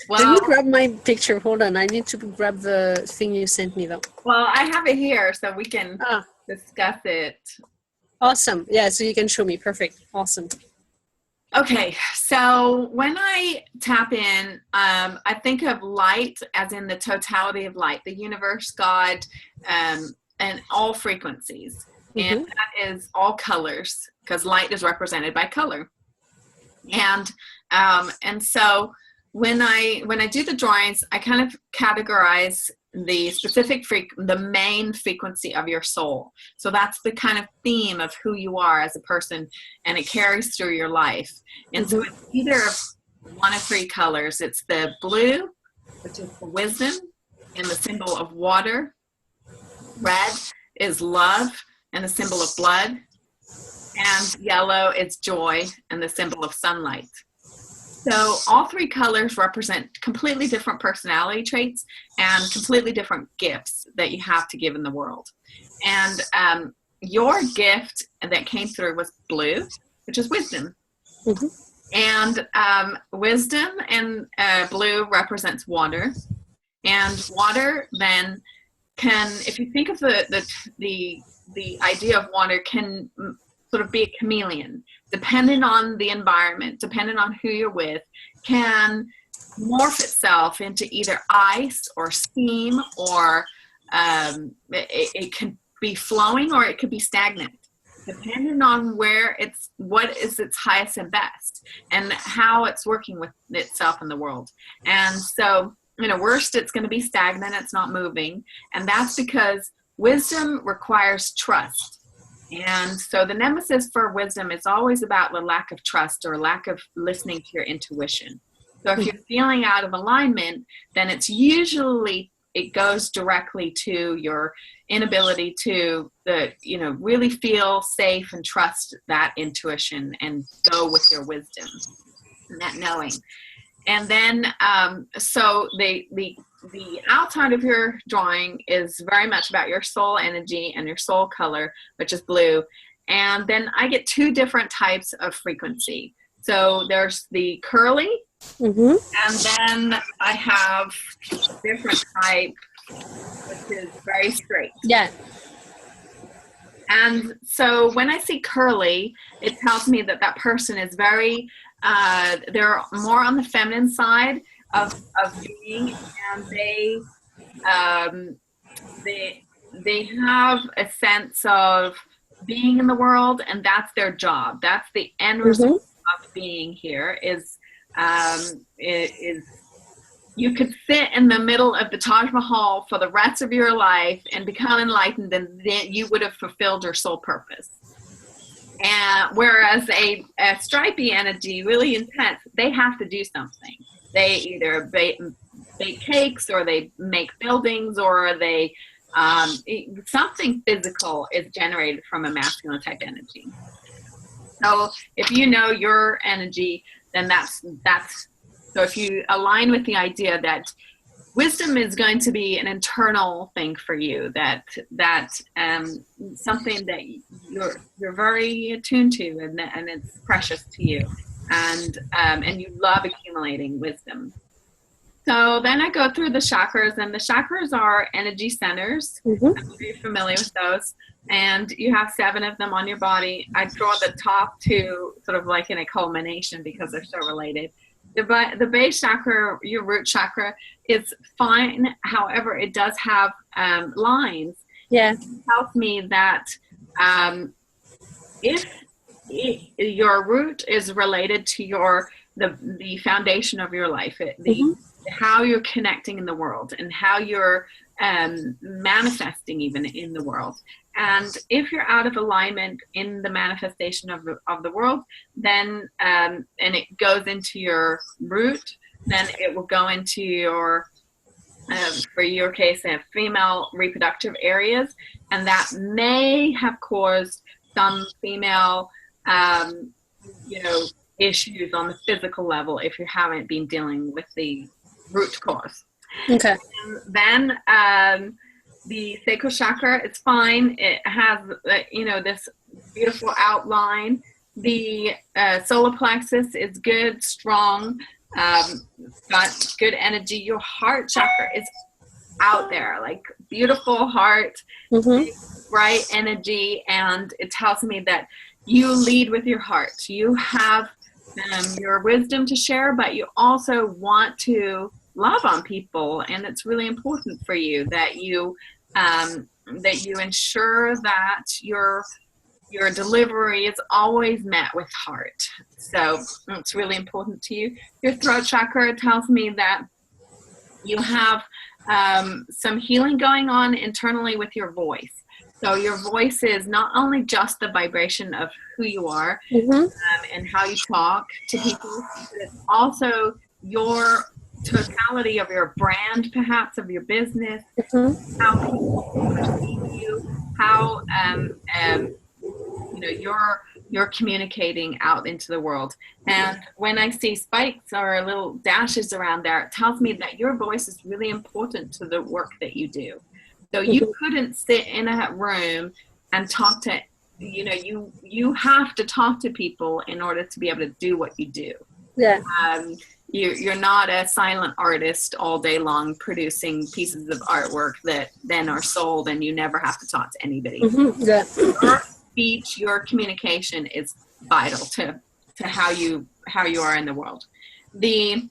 Wow. Let me Well, grab my picture. Hold on. I need to grab the thing you sent me, though. well, I have it here, so we can discuss it. Awesome. Yeah, so you can show me. Perfect. Awesome. Okay, so when I tap in, I think of light as in the totality of light, the universe, God, and all frequencies. And that is all colors, because light is represented by color. And so when I do the drawings, I kind of categorize the specific the main frequency of your soul. So that's the kind of theme of who you are as a person, and it carries through your life. And so it's either one of three colors. It's the blue, which is the wisdom and the symbol of water. Red is love and the symbol of blood. And yellow is joy and the symbol of sunlight. So all three colors represent completely different personality traits and completely different gifts that you have to give in the world. And your gift that came through was blue, which is wisdom. And wisdom and blue represents water. And water then can, if you think of the idea of water, can sort of be a chameleon, depending on the environment, depending on who you're with, can morph itself into either ice or steam, or it can be flowing or it could be stagnant, depending on what is its highest and best and how it's working with itself in the world. And so, worst, it's going to be stagnant, it's not moving. And that's because wisdom requires trust. And so the nemesis for wisdom is always about the lack of trust or lack of listening to your intuition. So if you're feeling out of alignment, then it goes directly to your inability to really feel safe and trust that intuition and go with your wisdom and that knowing. And then so the outside of your drawing is very much about your soul energy and your soul color, which is blue. And then I get two different types of frequency. So there's the curly, and then I have a different type, which is very straight. Yeah. And so when I see curly, it tells me that person is very, they're more on the feminine side of being, and they have a sense of being in the world, and that's their job. That's the end result of being here. Is you could sit in the middle of the Taj Mahal for the rest of your life and become enlightened, and then you would have fulfilled your soul purpose. And whereas a stripey energy, really intense, they have to do something. They either bake cakes, or they make buildings, or they something physical is generated from a masculine type energy. So if you know your energy, then that's so if you align with the idea that wisdom is going to be an internal thing for you, that something that you're very attuned to, and it's precious to you, and you love accumulating wisdom. So then I go through the chakras, and the chakras are energy centers. I'm sure you're familiar with those. And you have 7 of them on your body. I draw the top 2 sort of like in a culmination because they're so related. The base chakra, your root chakra, is fine. However, it does have lines. Yeah. It tells me that if your root is related to the foundation of your life, how you're connecting in the world, and how you're manifesting even in the world. And if you're out of alignment in the manifestation of the world, then and it goes into your root, then it will go into your for your case, female reproductive areas, and that may have caused some female issues on the physical level if you haven't been dealing with the root cause. Okay. And then the sacral chakra, it's fine. It has this beautiful outline. The solar plexus is good, strong. got good energy. Your heart chakra is out there, like beautiful heart, bright energy, and it tells me that you lead with your heart. You have your wisdom to share, but you also want to love on people, and it's really important for you that you ensure that your delivery is always met with heart. So it's really important to you. Your throat chakra tells me that you have some healing going on internally with your voice. So your voice is not only just the vibration of who you are and how you talk to people, but it's also your totality of your brand, perhaps, of your business, how people perceive you, how you're communicating out into the world. And when I see spikes or little dashes around there, it tells me that your voice is really important to the work that you do. So you couldn't sit in a room and talk to, you have to talk to people in order to be able to do what you do. Yeah. You're not a silent artist all day long producing pieces of artwork that then are sold and you never have to talk to anybody. Yeah. Your speech, your communication is vital to how you are in the world. The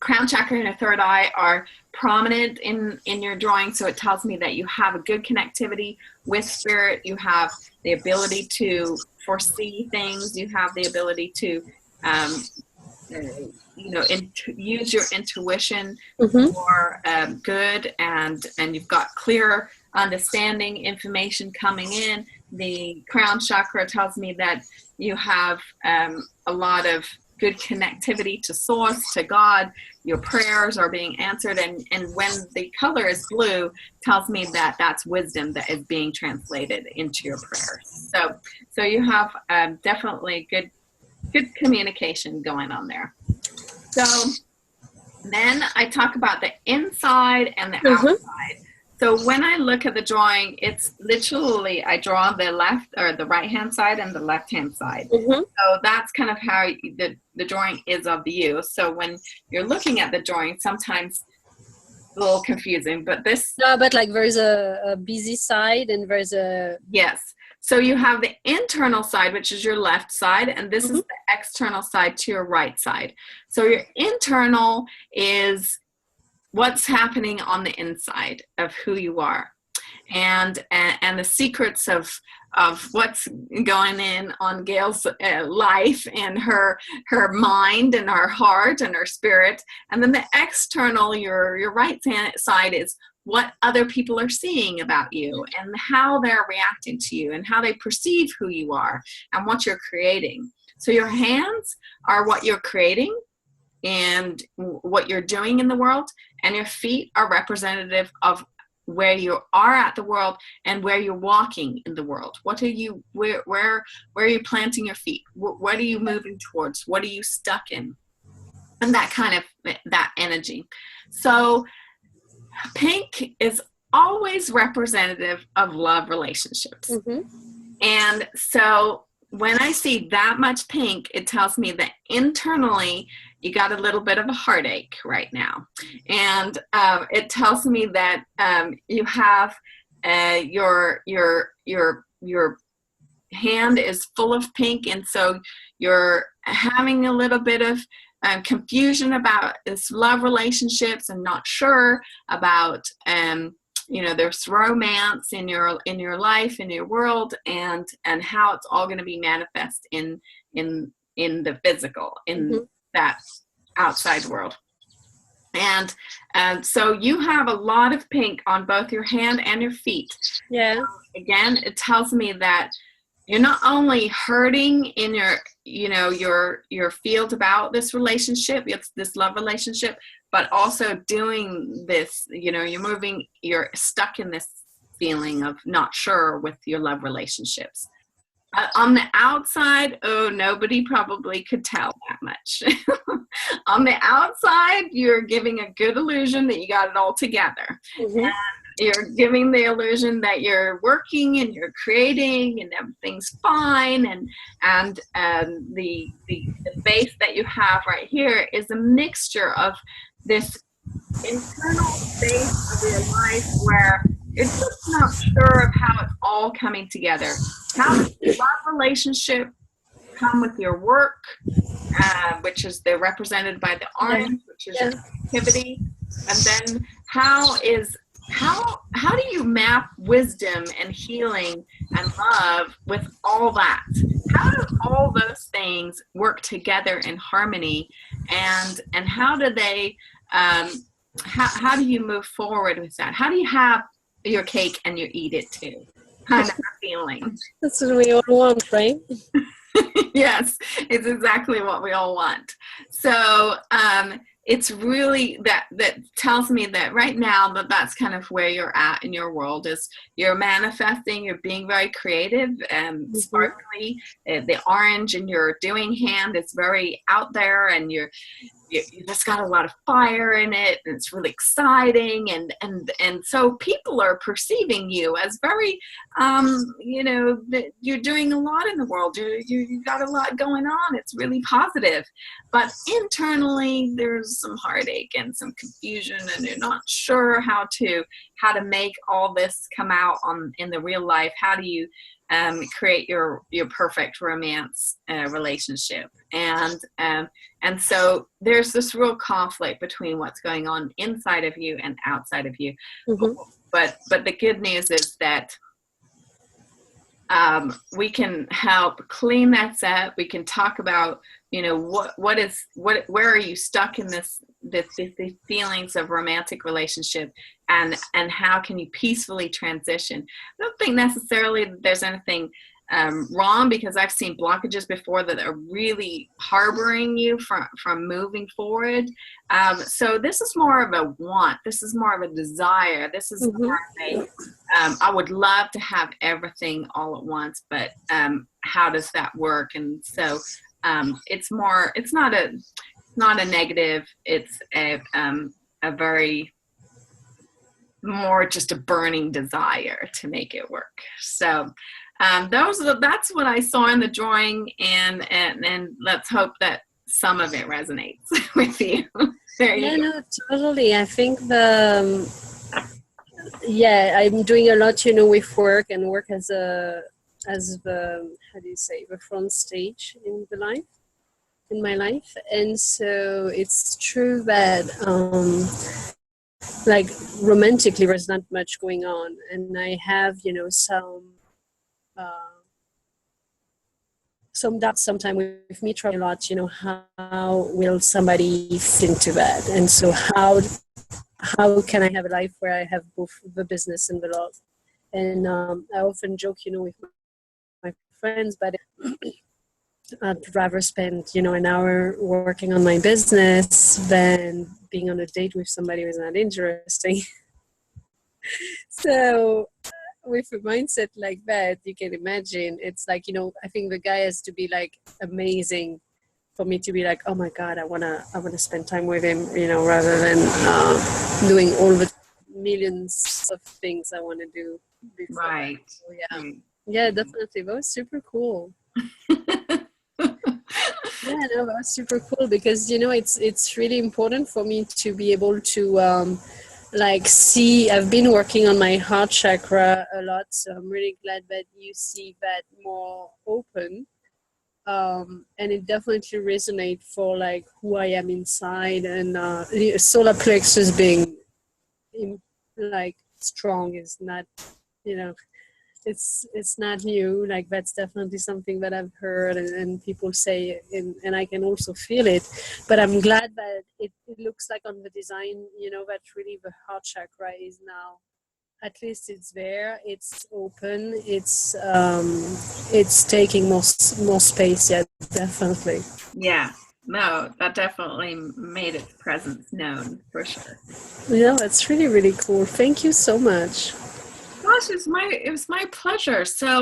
crown chakra and the third eye are prominent in your drawing, so it tells me that you have a good connectivity with spirit. You have the ability to foresee things. You have the ability to use your intuition for good, and you've got clear understanding, information coming in. The crown chakra tells me that you have a lot of good connectivity to source, to God. Your prayers are being answered, and when the color is blue, tells me that that's wisdom that is being translated into your prayers. So you have definitely good communication going on there. So then I talk about the inside and the outside. So when I look at the drawing, it's literally, I draw the left or the right hand side and the left hand side. So that's kind of how the drawing is of you. So when you're looking at the drawing, sometimes a little confusing, but this. No, but like there's a busy side and there's a. Yes. So you have the internal side, which is your left side, and this is the external side to your right side. So your internal is what's happening on the inside of who you are, and the secrets of what's going on Gaelle's life and her mind and her heart and her spirit. And then the external, your right side, is what other people are seeing about you and how they're reacting to you and how they perceive who you are and what you're creating. So your hands are what you're creating and what you're doing in the world, and your feet are representative of where you are at the world and where you're walking in the world. What are you, where are you planting your feet? What are you moving towards? What are you stuck in? And that kind of, that energy. So pink is always representative of love relationships. And so when I see that much pink, it tells me that internally you got a little bit of a heartache right now. And it tells me that you have your hand is full of pink, and so you're having a little bit of confusion about this love relationships and not sure about there's romance in your life, in your world, and how it's all going to be manifest in the physical, in that outside world. And so you have a lot of pink on both your hand and your feet. Yeah. Again, it tells me that you're not only hurting in your field about this relationship, it's this love relationship, but also doing this, you're stuck in this feeling of not sure with your love relationships. On the outside, nobody probably could tell that much. On the outside, you're giving a good illusion that you got it all together. And you're giving the illusion that you're working and you're creating and everything's fine, and the base that you have right here is a mixture of this internal space of your life where you're just not sure of how it's all coming together. How does your love relationship come with your work, which is represented by the orange, which is your activity, and then how do you map wisdom and healing and love with all that? How do all those things work together in harmony, and how do they how do you move forward with that? How do you have your cake and you eat it too? Kind of a feeling. That's what we all want, right? Yes, it's exactly what we all want. So it's really that tells me that right now that's kind of where you're at in your world, is you're manifesting, you're being very creative and sparkly. The orange in your doing hand is very out there, and you just got a lot of fire in it, and it's really exciting, and so people are perceiving you as very that you're doing a lot in the world. You got a lot going on. It's really positive, but internally there's some heartache and some confusion, and you're not sure how to make all this come out in the real life. How do you create your perfect romance relationship? And so there's this real conflict between what's going on inside of you and outside of you. But the good news is that we can help clean that up. We can talk about, where are you stuck in these feelings of romantic relationship, and how can you peacefully transition? I don't think necessarily that there's anything wrong, because I've seen blockages before that are really harboring you from moving forward. So this is more of a want. This is more of a desire. This is more of a, I would love to have everything all at once, but how does that work? And so it's not a negative. It's a very more just a burning desire to make it work. So that's what I saw in the drawing, and let's hope that some of it resonates with you. There you go. No, totally. I think I'm doing a lot, with work as the front stage in my life, and so it's true that like romantically there's not much going on, and I have some doubts sometimes with me trying a lot, how will somebody fit into that? And so how can I have a life where I have both the business and the love? And I often joke, with my friends, but I'd rather spend, an hour working on my business than being on a date with somebody who's not interesting. So with a mindset like that, you can imagine it's like, I think the guy has to be like amazing for me to be like, oh my God, I wanna spend time with him, rather than doing all the millions of things I want to do before. Right. So, yeah, definitely. That was super cool. Yeah, no, that was super cool, because it's really important for me to be able to see. I've been working on my heart chakra a lot, so I'm really glad that you see that more open, and it definitely resonates for like who I am inside, and the solar plexus being like strong is not, it's not new. Like that's definitely something that I've heard and people say, and I can also feel it. But I'm glad that it looks like on the design, that really the heart chakra is now, at least it's there, it's open, it's taking more space. Yeah, definitely. Yeah, no, that definitely made its presence known for sure. Yeah, that's really, really cool. Thank you so much. Gosh, it was my pleasure. So